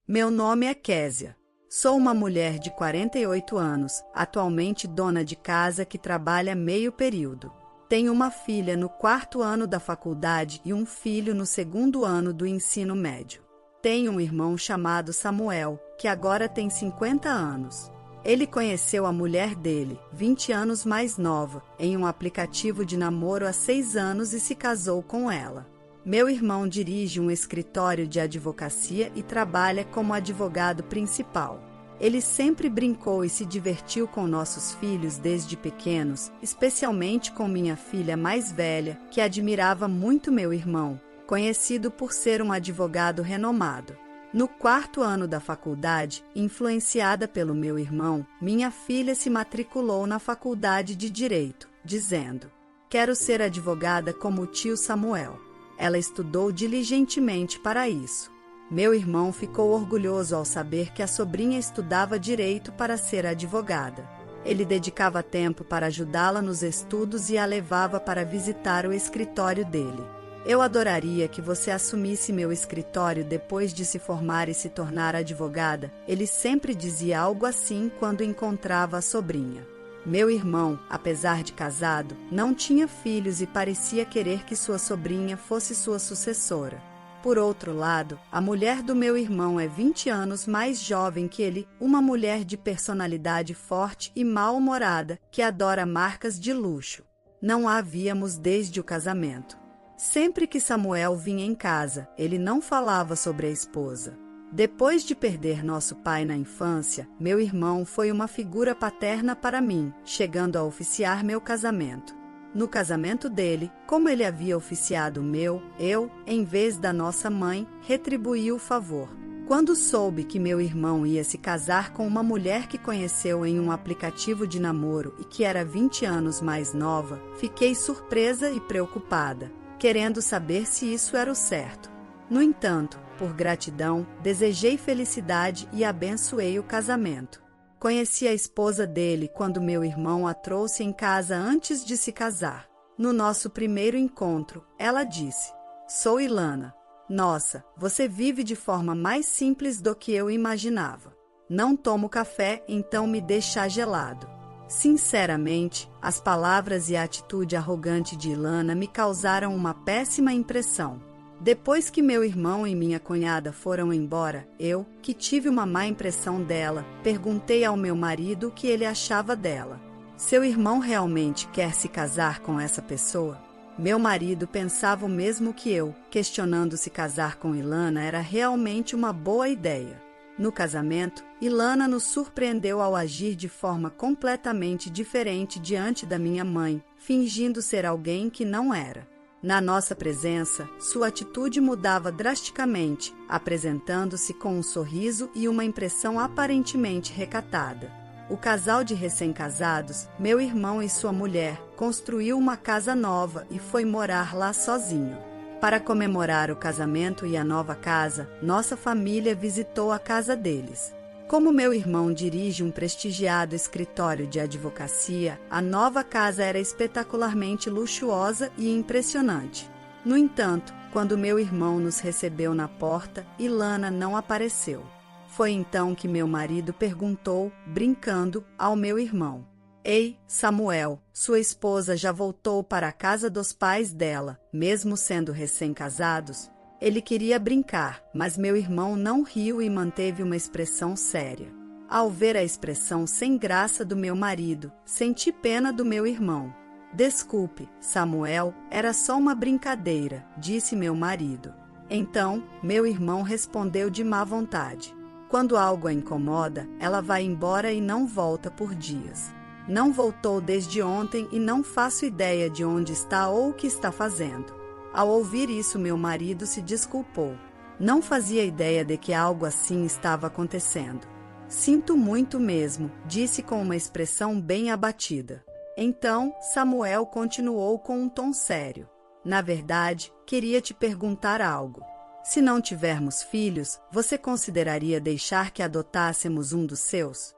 Meu nome é Késia. Sou uma mulher de 48 anos, atualmente dona de casa que trabalha meio período. Tenho uma filha no 4º ano da faculdade e um filho no 2º ano do ensino médio. Tenho um irmão chamado Samuel, que agora tem 50 anos. Ele conheceu a mulher dele, 20 anos mais nova, em um aplicativo de namoro há 6 anos e se casou com ela. Meu irmão dirige um escritório de advocacia e trabalha como advogado principal. Ele sempre brincou e se divertiu com nossos filhos desde pequenos, especialmente com minha filha mais velha, que admirava muito meu irmão, conhecido por ser um advogado renomado. No 4º ano da faculdade, influenciada pelo meu irmão, minha filha se matriculou na faculdade de Direito, dizendo: "Quero ser advogada como o tio Samuel." Ela estudou diligentemente para isso. Meu irmão ficou orgulhoso ao saber que a sobrinha estudava direito para ser advogada. Ele dedicava tempo para ajudá-la nos estudos e a levava para visitar o escritório dele. Eu adoraria que você assumisse meu escritório depois de se formar e se tornar advogada. Ele sempre dizia algo assim quando encontrava a sobrinha. Meu irmão, apesar de casado, não tinha filhos e parecia querer que sua sobrinha fosse sua sucessora. Por outro lado, a mulher do meu irmão é 20 anos mais jovem que ele, uma mulher de personalidade forte e mal-humorada, que adora marcas de luxo. Não a víamos desde o casamento. Sempre que Samuel vinha em casa, ele não falava sobre a esposa. Depois de perder nosso pai na infância, meu irmão foi uma figura paterna para mim, chegando a oficiar meu casamento. No casamento dele, como ele havia oficiado o meu, eu, em vez da nossa mãe, retribuí o favor. Quando soube que meu irmão ia se casar com uma mulher que conheceu em um aplicativo de namoro e que era 20 anos mais nova, fiquei surpresa e preocupada, querendo saber se isso era o certo. No entanto, por gratidão, desejei felicidade e abençoei o casamento. Conheci a esposa dele quando meu irmão a trouxe em casa antes de se casar. No nosso primeiro encontro, ela disse: "Sou Ilana. Nossa, você vive de forma mais simples do que eu imaginava. Não tomo café, então me dê chá gelado." Sinceramente, as palavras e a atitude arrogante de Ilana me causaram uma péssima impressão. Depois que meu irmão e minha cunhada foram embora, eu, que tive uma má impressão dela, perguntei ao meu marido o que ele achava dela. "Seu irmão realmente quer se casar com essa pessoa?" Meu marido pensava o mesmo que eu, questionando se casar com Ilana era realmente uma boa ideia. No casamento, Ilana nos surpreendeu ao agir de forma completamente diferente diante da minha mãe, fingindo ser alguém que não era. Na nossa presença, sua atitude mudava drasticamente, apresentando-se com um sorriso e uma impressão aparentemente recatada. O casal de recém-casados, meu irmão e sua mulher, construiu uma casa nova e foi morar lá sozinho. Para comemorar o casamento e a nova casa, nossa família visitou a casa deles. Como meu irmão dirige um prestigiado escritório de advocacia, a nova casa era espetacularmente luxuosa e impressionante. No entanto, quando meu irmão nos recebeu na porta, Ilana não apareceu. Foi então que meu marido perguntou, brincando, ao meu irmão: "Ei, Samuel, sua esposa já voltou para a casa dos pais dela, mesmo sendo recém-casados?" Ele queria brincar, mas meu irmão não riu e manteve uma expressão séria. Ao ver a expressão sem graça do meu marido, senti pena do meu irmão. "Desculpe, Samuel, era só uma brincadeira", disse meu marido. Então, meu irmão respondeu de má vontade: "Quando algo a incomoda, ela vai embora e não volta por dias. Não voltou desde ontem e não faço ideia de onde está ou o que está fazendo." Ao ouvir isso, meu marido se desculpou. Não fazia ideia de que algo assim estava acontecendo. "Sinto muito mesmo", disse com uma expressão bem abatida. Então, Samuel continuou com um tom sério: "Na verdade, queria te perguntar algo. Se não tivermos filhos, você consideraria deixar que adotássemos um dos seus?"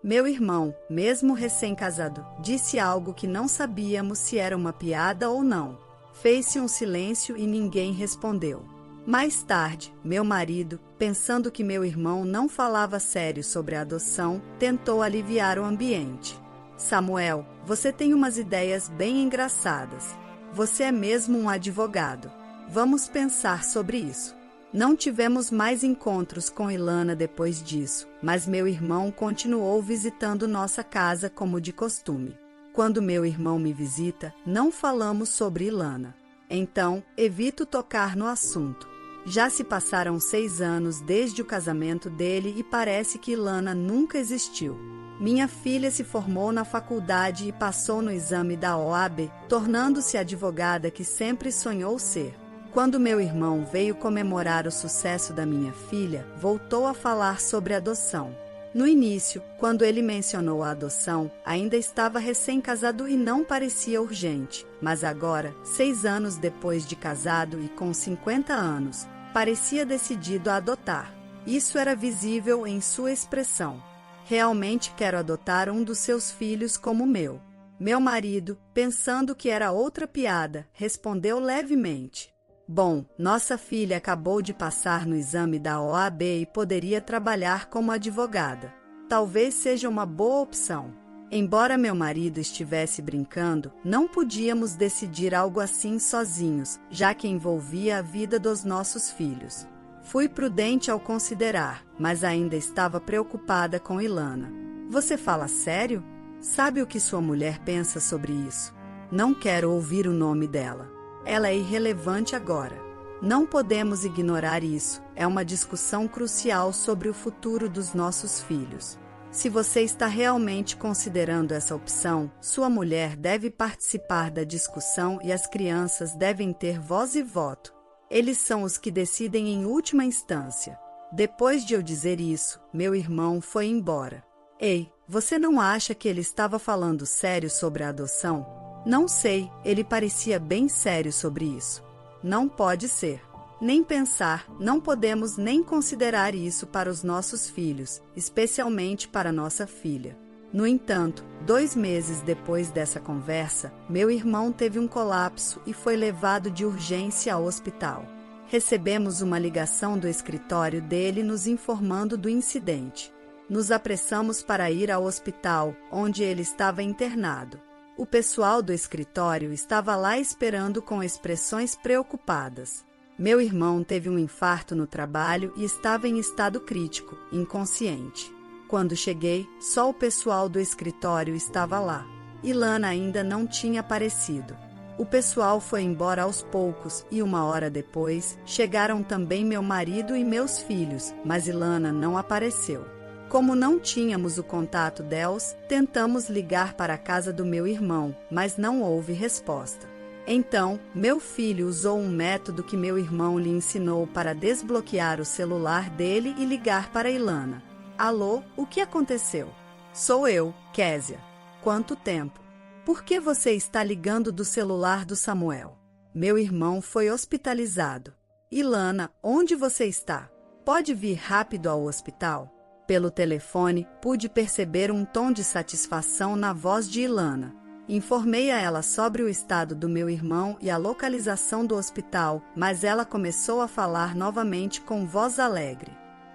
Meu irmão, mesmo recém-casado, disse algo que não sabíamos se era uma piada ou não. Fez-se um silêncio e ninguém respondeu. Mais tarde, meu marido, pensando que meu irmão não falava sério sobre a adoção, tentou aliviar o ambiente. Samuel, você tem umas ideias bem engraçadas. Você é mesmo um advogado. Vamos pensar sobre isso. Não tivemos mais encontros com Ilana depois disso, mas meu irmão continuou visitando nossa casa como de costume. Quando meu irmão me visita, não falamos sobre Ilana. Então, evito tocar no assunto. Já se passaram 6 anos desde o casamento dele e parece que Ilana nunca existiu. Minha filha se formou na faculdade e passou no exame da OAB, tornando-se a advogada que sempre sonhou ser. Quando meu irmão veio comemorar o sucesso da minha filha, voltou a falar sobre adoção. No início, quando ele mencionou a adoção, ainda estava recém-casado e não parecia urgente. Mas agora, 6 anos depois de casado e com 50 anos, parecia decidido a adotar. Isso era visível em sua expressão. Realmente quero adotar um dos seus filhos como meu. Meu marido, pensando que era outra piada, respondeu levemente. Bom, nossa filha acabou de passar no exame da OAB e poderia trabalhar como advogada. Talvez seja uma boa opção. Embora meu marido estivesse brincando, não podíamos decidir algo assim sozinhos, já que envolvia a vida dos nossos filhos. Fui prudente ao considerar, mas ainda estava preocupada com Ilana. Você fala sério? Sabe o que sua mulher pensa sobre isso? Não quero ouvir o nome dela. Ela é irrelevante agora. Não podemos ignorar isso. É uma discussão crucial sobre o futuro dos nossos filhos. Se você está realmente considerando essa opção, sua mulher deve participar da discussão e as crianças devem ter voz e voto. Eles são os que decidem em última instância. Depois de eu dizer isso, meu irmão foi embora. Ei, você não acha que ele estava falando sério sobre a adoção? Não sei, ele parecia bem sério sobre isso. Não pode ser. Nem pensar, não podemos nem considerar isso para os nossos filhos, especialmente para nossa filha. No entanto, 2 meses depois dessa conversa, meu irmão teve um colapso e foi levado de urgência ao hospital. Recebemos uma ligação do escritório dele nos informando do incidente. Nos apressamos para ir ao hospital, onde ele estava internado. O pessoal do escritório estava lá esperando com expressões preocupadas. Meu irmão teve um infarto no trabalho e estava em estado crítico, inconsciente. Quando cheguei, só o pessoal do escritório estava lá. Ilana ainda não tinha aparecido. O pessoal foi embora aos poucos e 1 hora depois, chegaram também meu marido e meus filhos, mas Ilana não apareceu. Como não tínhamos o contato deles, tentamos ligar para a casa do meu irmão, mas não houve resposta. Então, meu filho usou um método que meu irmão lhe ensinou para desbloquear o celular dele e ligar para Ilana. Alô, o que aconteceu? Sou eu, Késia. Quanto tempo? Por que você está ligando do celular do Samuel? Meu irmão foi hospitalizado. Ilana, onde você está? Pode vir rápido ao hospital? Pelo telefone, pude perceber um tom de satisfação na voz de Ilana. Informei a ela sobre o estado do meu irmão e a localização do hospital, mas ela começou a falar novamente com voz alegre.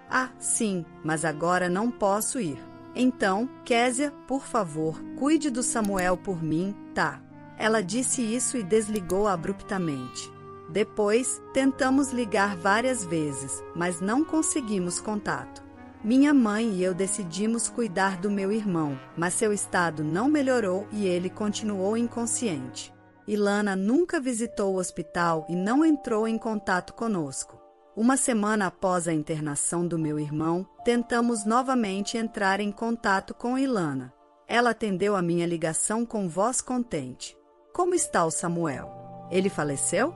Ah, sim, mas agora não posso ir. Então, Késia, por favor, cuide do Samuel por mim, tá? Ela disse isso e desligou abruptamente. Depois, tentamos ligar várias vezes, mas não conseguimos contato. Minha mãe e eu decidimos cuidar do meu irmão, mas seu estado não melhorou e ele continuou inconsciente. Ilana nunca visitou o hospital e não entrou em contato conosco. 1 semana após a internação do meu irmão, tentamos novamente entrar em contato com Ilana. Ela atendeu a minha ligação com voz contente. Como está o Samuel? Ele faleceu?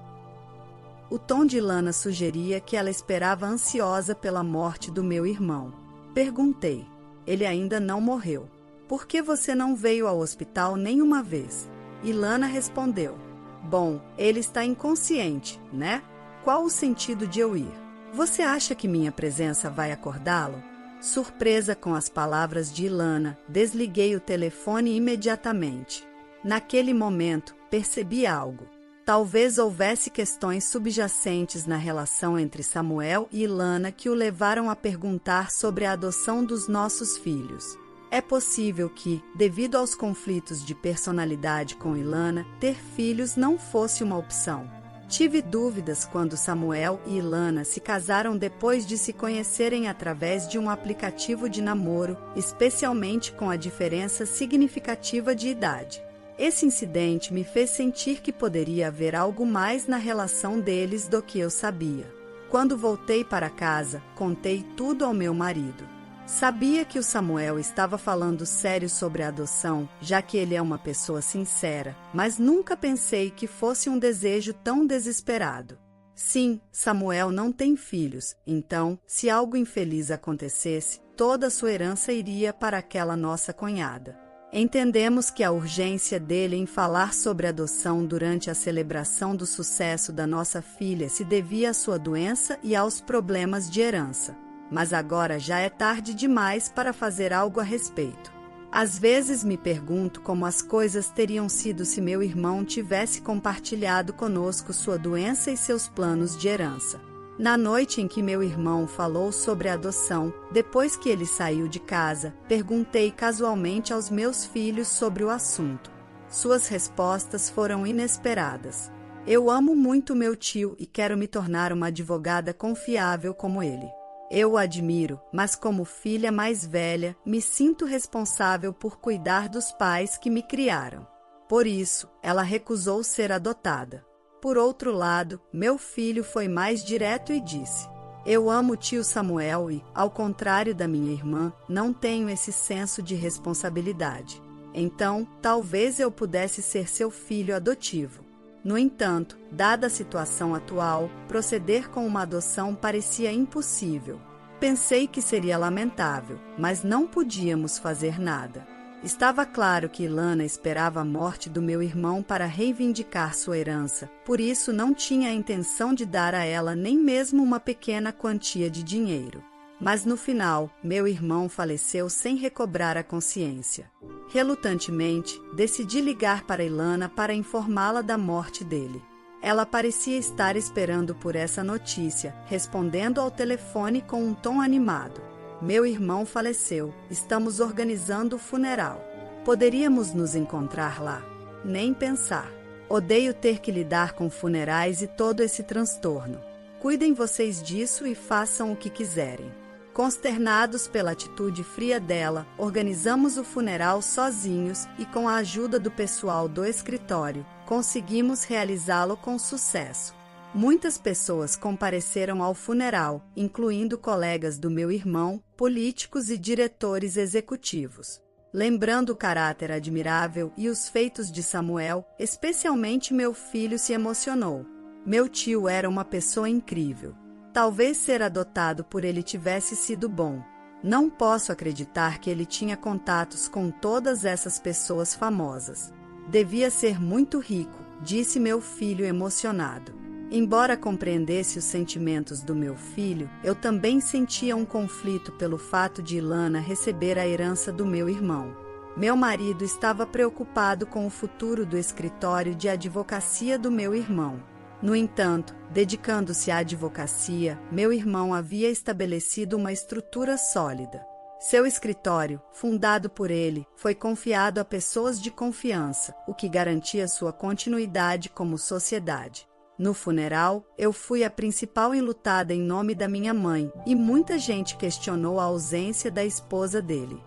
O tom de Ilana sugeria que ela esperava ansiosa pela morte do meu irmão. Perguntei. Ele ainda não morreu. Por que você não veio ao hospital nenhuma vez? Ilana respondeu. Bom, ele está inconsciente, né? Qual o sentido de eu ir? Você acha que minha presença vai acordá-lo? Surpresa com as palavras de Ilana, desliguei o telefone imediatamente. Naquele momento, percebi algo. Talvez houvesse questões subjacentes na relação entre Samuel e Ilana que o levaram a perguntar sobre a adoção dos nossos filhos. É possível que, devido aos conflitos de personalidade com Ilana, ter filhos não fosse uma opção. Tive dúvidas quando Samuel e Ilana se casaram depois de se conhecerem através de um aplicativo de namoro, especialmente com a diferença significativa de idade. Esse incidente me fez sentir que poderia haver algo mais na relação deles do que eu sabia. Quando voltei para casa, contei tudo ao meu marido. Sabia que o Samuel estava falando sério sobre a adoção, já que ele é uma pessoa sincera, mas nunca pensei que fosse um desejo tão desesperado. Sim, Samuel não tem filhos, então, se algo infeliz acontecesse, toda a sua herança iria para aquela nossa cunhada. Entendemos que a urgência dele em falar sobre adoção durante a celebração do sucesso da nossa filha se devia à sua doença e aos problemas de herança. Mas agora já é tarde demais para fazer algo a respeito. Às vezes me pergunto como as coisas teriam sido se meu irmão tivesse compartilhado conosco sua doença e seus planos de herança. Na noite em que meu irmão falou sobre a adoção, depois que ele saiu de casa, perguntei casualmente aos meus filhos sobre o assunto. Suas respostas foram inesperadas. Eu amo muito meu tio e quero me tornar uma advogada confiável como ele. Eu o admiro, mas como filha mais velha, me sinto responsável por cuidar dos pais que me criaram. Por isso, ela recusou ser adotada. Por outro lado, meu filho foi mais direto e disse: eu amo o tio Samuel e, ao contrário da minha irmã, não tenho esse senso de responsabilidade. Então, talvez eu pudesse ser seu filho adotivo. No entanto, dada a situação atual, proceder com uma adoção parecia impossível. Pensei que seria lamentável, mas não podíamos fazer nada. Estava claro que Ilana esperava a morte do meu irmão para reivindicar sua herança, por isso não tinha a intenção de dar a ela nem mesmo uma pequena quantia de dinheiro. Mas no final, meu irmão faleceu sem recobrar a consciência. Relutantemente, decidi ligar para Ilana para informá-la da morte dele. Ela parecia estar esperando por essa notícia, respondendo ao telefone com um tom animado. Meu irmão faleceu, estamos organizando o funeral. Poderíamos nos encontrar lá. Nem pensar. Odeio ter que lidar com funerais e todo esse transtorno. Cuidem vocês disso e façam o que quiserem. Consternados pela atitude fria dela, organizamos o funeral sozinhos e, com a ajuda do pessoal do escritório, conseguimos realizá-lo com sucesso. Muitas pessoas compareceram ao funeral, incluindo colegas do meu irmão, políticos e diretores executivos. Lembrando o caráter admirável e os feitos de Samuel, especialmente meu filho se emocionou. Meu tio era uma pessoa incrível. Talvez ser adotado por ele tivesse sido bom. Não posso acreditar que ele tinha contatos com todas essas pessoas famosas. Devia ser muito rico, disse meu filho emocionado. Embora compreendesse os sentimentos do meu filho, eu também sentia um conflito pelo fato de Ilana receber a herança do meu irmão. Meu marido estava preocupado com o futuro do escritório de advocacia do meu irmão. No entanto, dedicando-se à advocacia, meu irmão havia estabelecido uma estrutura sólida. Seu escritório, fundado por ele, foi confiado a pessoas de confiança, o que garantia sua continuidade como sociedade. No funeral, eu fui a principal enlutada em nome da minha mãe, e muita gente questionou a ausência da esposa dele.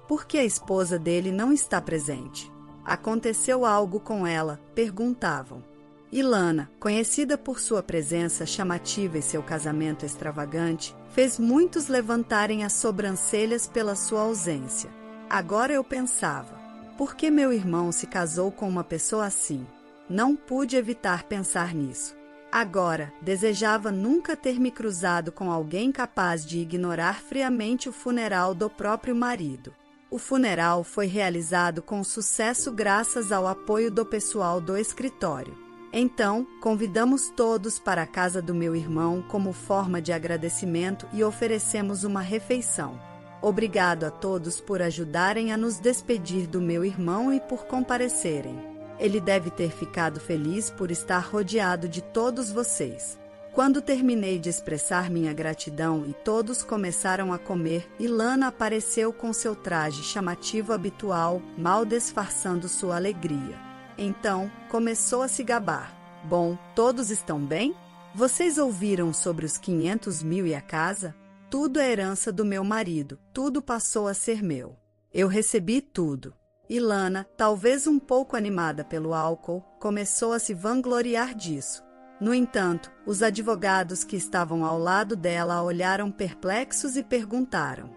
Por que a esposa dele não está presente? Aconteceu algo com ela, perguntavam. Ilana, conhecida por sua presença chamativa e seu casamento extravagante, fez muitos levantarem as sobrancelhas pela sua ausência. Agora eu pensava, por que meu irmão se casou com uma pessoa assim? Não pude evitar pensar nisso. Agora, desejava nunca ter me cruzado com alguém capaz de ignorar friamente o funeral do próprio marido. O funeral foi realizado com sucesso graças ao apoio do pessoal do escritório. Então, convidamos todos para a casa do meu irmão como forma de agradecimento e oferecemos uma refeição. Obrigado a todos por ajudarem a nos despedir do meu irmão e por comparecerem. Ele deve ter ficado feliz por estar rodeado de todos vocês. Quando terminei de expressar minha gratidão e todos começaram a comer, Ilana apareceu com seu traje chamativo habitual, mal disfarçando sua alegria. Então, começou a se gabar. Bom, todos estão bem? Vocês ouviram sobre os 500 mil e a casa? Tudo é herança do meu marido, tudo passou a ser meu. Eu recebi tudo. Ilana, talvez um pouco animada pelo álcool, começou a se vangloriar disso. No entanto, os advogados que estavam ao lado dela a olharam perplexos e perguntaram: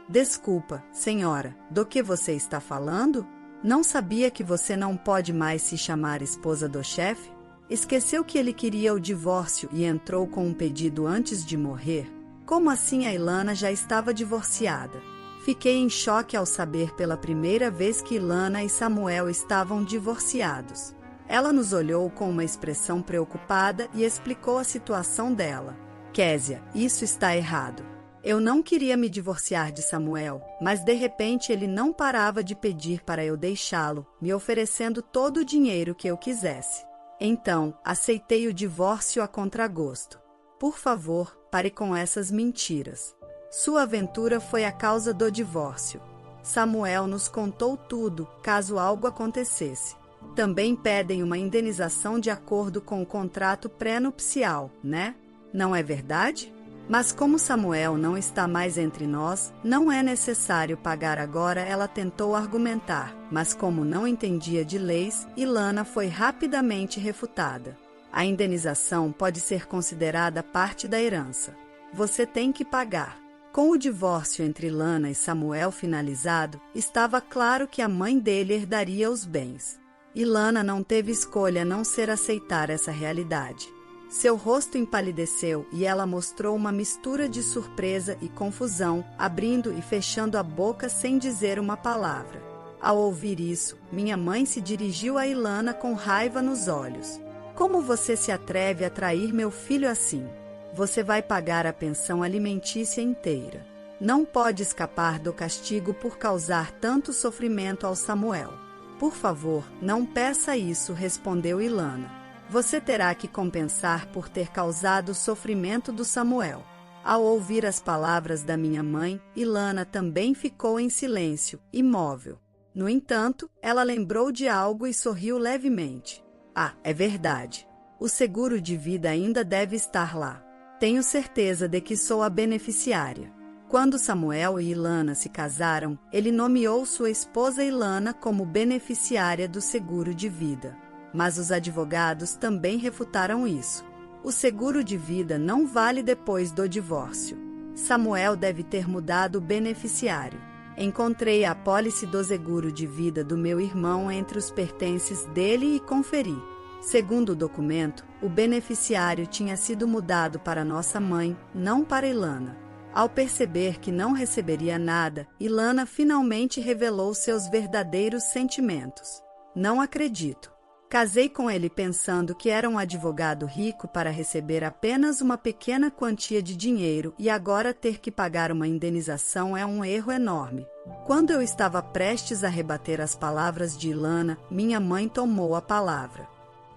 Desculpa, senhora, do que você está falando? Não sabia que você não pode mais se chamar esposa do chefe? Esqueceu que ele queria o divórcio e entrou com um pedido antes de morrer? Como assim a Ilana já estava divorciada? Fiquei em choque ao saber pela primeira vez que Ilana e Samuel estavam divorciados. Ela nos olhou com uma expressão preocupada e explicou a situação dela. Késia, isso está errado. Eu não queria me divorciar de Samuel, mas de repente ele não parava de pedir para eu deixá-lo, me oferecendo todo o dinheiro que eu quisesse. Então, aceitei o divórcio a contragosto. Por favor, pare com essas mentiras. Sua aventura foi a causa do divórcio. Samuel nos contou tudo, caso algo acontecesse. Também pedem uma indenização de acordo com o contrato pré-nupcial, né? Não é verdade? Mas como Samuel não está mais entre nós, não é necessário pagar agora, ela tentou argumentar, mas como não entendia de leis, Ilana foi rapidamente refutada. A indenização pode ser considerada parte da herança. Você tem que pagar. Com o divórcio entre Ilana e Samuel finalizado, estava claro que a mãe dele herdaria os bens. Ilana não teve escolha a não ser aceitar essa realidade. Seu rosto empalideceu e ela mostrou uma mistura de surpresa e confusão, abrindo e fechando a boca sem dizer uma palavra. Ao ouvir isso, minha mãe se dirigiu a Ilana com raiva nos olhos. Como você se atreve a trair meu filho assim? Você vai pagar a pensão alimentícia inteira. Não pode escapar do castigo por causar tanto sofrimento ao Samuel. Por favor, não peça isso, respondeu Ilana. Você terá que compensar por ter causado o sofrimento do Samuel. Ao ouvir as palavras da minha mãe, Ilana também ficou em silêncio, imóvel. No entanto, ela lembrou de algo e sorriu levemente. Ah, é verdade. O seguro de vida ainda deve estar lá. Tenho certeza de que sou a beneficiária. Quando Samuel e Ilana se casaram, ele nomeou sua esposa Ilana como beneficiária do seguro de vida. Mas os advogados também refutaram isso. O seguro de vida não vale depois do divórcio. Samuel deve ter mudado o beneficiário. Encontrei a apólice do seguro de vida do meu irmão entre os pertences dele e conferi. Segundo o documento, o beneficiário tinha sido mudado para nossa mãe, não para Ilana. Ao perceber que não receberia nada, Ilana finalmente revelou seus verdadeiros sentimentos. Não acredito. Casei com ele pensando que era um advogado rico para receber apenas uma pequena quantia de dinheiro e agora ter que pagar uma indenização é um erro enorme. Quando eu estava prestes a rebater as palavras de Ilana, minha mãe tomou a palavra.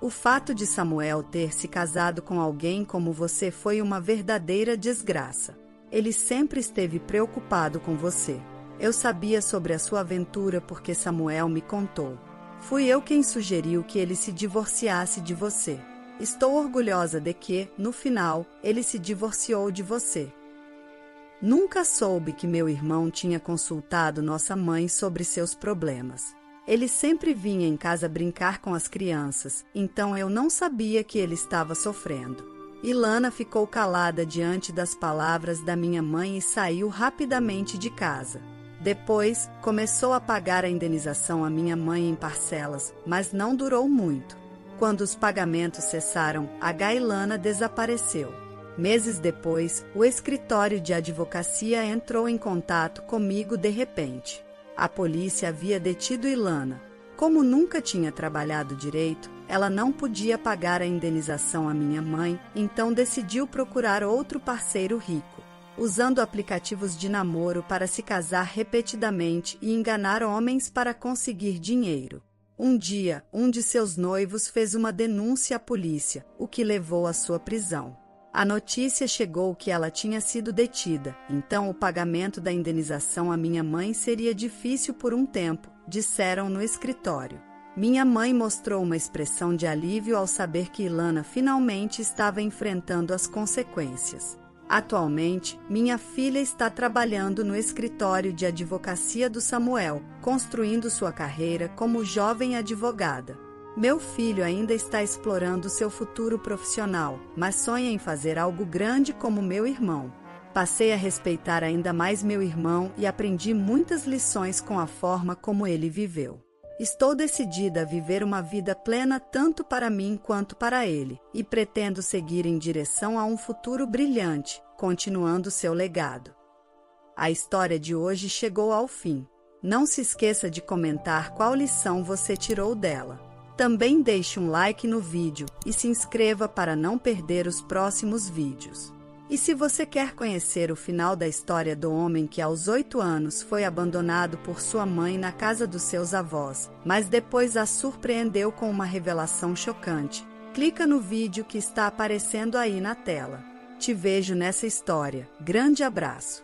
O fato de Samuel ter se casado com alguém como você foi uma verdadeira desgraça. Ele sempre esteve preocupado com você. Eu sabia sobre a sua aventura porque Samuel me contou. Fui eu quem sugeriu que ele se divorciasse de você. Estou orgulhosa de que, no final, ele se divorciou de você. Nunca soube que meu irmão tinha consultado nossa mãe sobre seus problemas. Ele sempre vinha em casa brincar com as crianças, então eu não sabia que ele estava sofrendo. Ilana ficou calada diante das palavras da minha mãe e saiu rapidamente de casa. Depois, começou a pagar a indenização à minha mãe em parcelas, mas não durou muito. Quando os pagamentos cessaram, a Ilana desapareceu. Meses depois, o escritório de advocacia entrou em contato comigo de repente. A polícia havia detido Ilana. Como nunca tinha trabalhado direito, ela não podia pagar a indenização à minha mãe, então decidiu procurar outro parceiro rico, usando aplicativos de namoro para se casar repetidamente e enganar homens para conseguir dinheiro. Um dia, um de seus noivos fez uma denúncia à polícia, o que levou à sua prisão. A notícia chegou que ela tinha sido detida, então o pagamento da indenização à minha mãe seria difícil por um tempo, disseram no escritório. Minha mãe mostrou uma expressão de alívio ao saber que Ilana finalmente estava enfrentando as consequências. Atualmente, minha filha está trabalhando no escritório de advocacia do Samuel, construindo sua carreira como jovem advogada. Meu filho ainda está explorando seu futuro profissional, mas sonha em fazer algo grande como meu irmão. Passei a respeitar ainda mais meu irmão e aprendi muitas lições com a forma como ele viveu. Estou decidida a viver uma vida plena tanto para mim quanto para ele, e pretendo seguir em direção a um futuro brilhante, continuando seu legado. A história de hoje chegou ao fim. Não se esqueça de comentar qual lição você tirou dela. Também deixe um like no vídeo e se inscreva para não perder os próximos vídeos. E se você quer conhecer o final da história do homem que aos 8 anos foi abandonado por sua mãe na casa dos seus avós, mas depois a surpreendeu com uma revelação chocante, clica no vídeo que está aparecendo aí na tela. Te vejo nessa história. Grande abraço!